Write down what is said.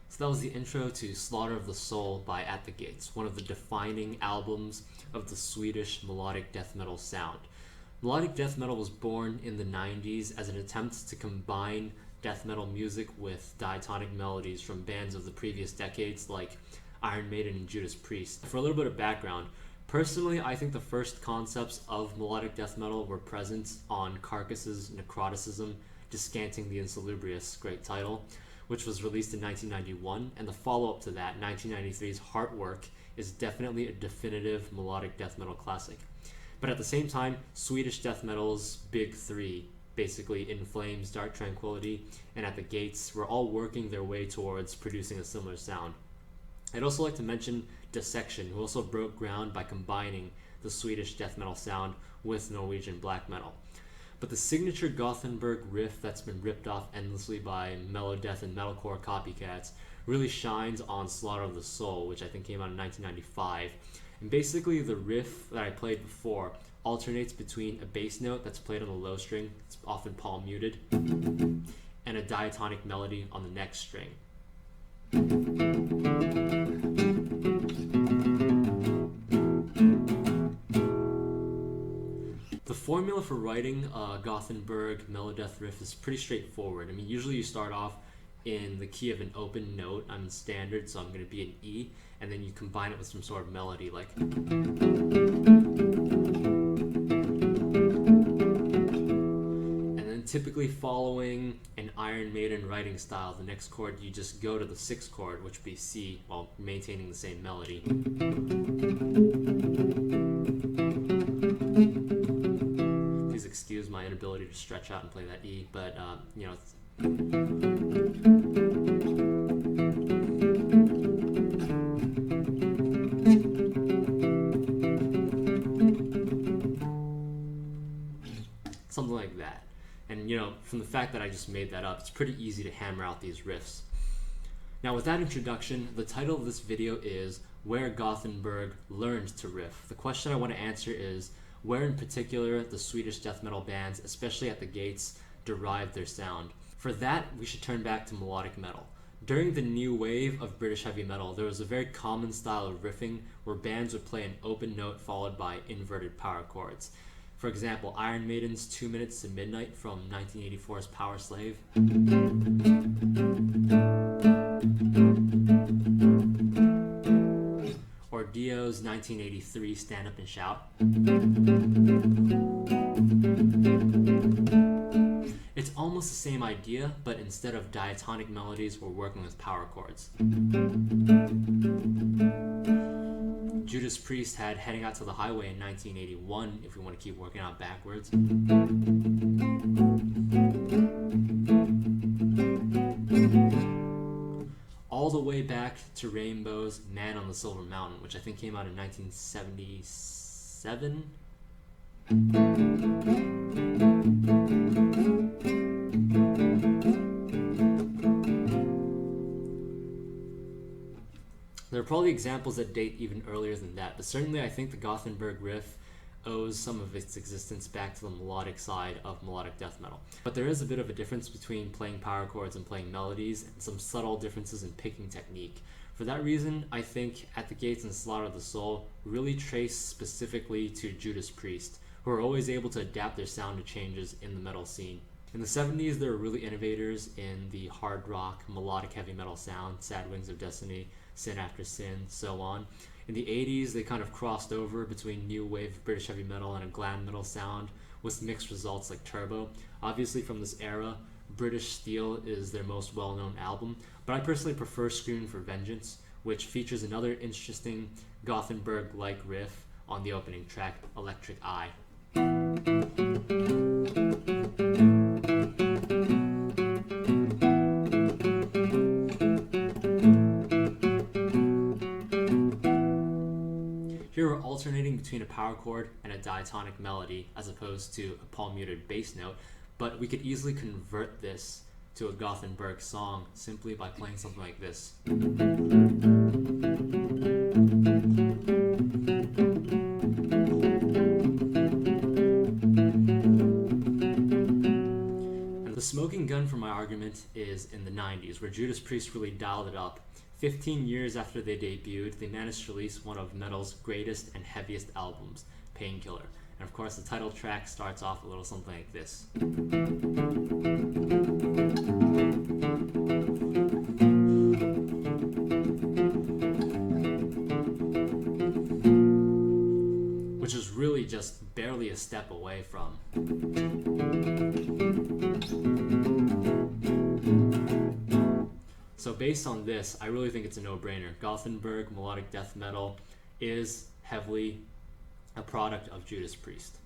So that was the intro to Slaughter of the Soul by At the Gates, one of the defining albums of the Swedish melodic death metal sound. Melodic death metal was born in the 90s as an attempt to combine death metal music with diatonic melodies from bands of the previous decades like Iron Maiden and Judas Priest. For a little bit of background, personally, I think the first concepts of melodic death metal were present on Carcass's Necroticism, Descanting the Insalubrious, great title, which was released in 1991, and the follow-up to that, 1993's Heartwork, is definitely a definitive melodic death metal classic. But at the same time, Swedish death metal's big three, basically In Flames, Dark Tranquillity, and At the Gates, were all working their way towards producing a similar sound. I'd also like to mention Dissection, who also broke ground by combining the Swedish death metal sound with Norwegian black metal. But the signature Gothenburg riff that's been ripped off endlessly by melodeath and metalcore copycats really shines on Slaughter of the Soul, which I think came out in 1995. And basically the riff that I played before alternates between a bass note that's played on the low string, it's often palm muted, and a diatonic melody on the next string. The formula for writing a Gothenburg melodeath riff is pretty straightforward. I mean, usually you start off in the key of an open note. I'm in standard, so I'm going to be an E, and then you combine it with some sort of melody like... And then typically following an Iron Maiden writing style, the next chord you just go to the sixth chord, which would be C, while maintaining the same melody. Please excuse my inability to stretch out and play that E, but you know, something like that. And you know, from the fact that I just made that up, it's pretty easy to hammer out these riffs. Now with that introduction, the title of this video is Where Gothenburg Learned to Riff. The question I want to answer is, where in particular the Swedish death metal bands, especially At the Gates, derived their sound. For that, we should turn back to melodic metal. During the new wave of British heavy metal, there was a very common style of riffing where bands would play an open note followed by inverted power chords. For example, Iron Maiden's 2 Minutes to Midnight from 1984's Power Slave. Or Dio's 1983 Stand Up and Shout. It's almost the same idea, but instead of diatonic melodies, we're working with power chords. Judas Priest had Heading Out to the Highway in 1981, if we want to keep working out backwards. All the way back to Rainbow's Man on the Silver Mountain, which I think came out in 1977. There are probably examples that date even earlier than that, but certainly I think the Gothenburg riff owes some of its existence back to the melodic side of melodic death metal. But there is a bit of a difference between playing power chords and playing melodies, and some subtle differences in picking technique. For that reason, I think At the Gates and Slaughter of the Soul really trace specifically to Judas Priest, who are always able to adapt their sound to changes in the metal scene. In the 70s, they were really innovators in the hard rock, melodic heavy metal sound, Sad Wings of Destiny, Sin After Sin, so on. In the 80s, they kind of crossed over between new wave British heavy metal and a glam metal sound with mixed results like Turbo. Obviously from this era, British Steel is their most well-known album, but I personally prefer Screaming for Vengeance, which features another interesting Gothenburg-like riff on the opening track, Electric Eye. Here we're alternating between a power chord and a diatonic melody as opposed to a palm muted bass note, but we could easily convert this to a Gothenburg song simply by playing something like this. smoking gun for my argument is in the 90s, where Judas Priest really dialed it up. 15 years after they debuted, they managed to release one of metal's greatest and heaviest albums, Painkiller. And of course, the title track starts off a little something like this. Which is really just barely a step away from. So based on this, I really think it's a no-brainer. Gothenburg Melodic Death Metal is heavily a product of Judas Priest.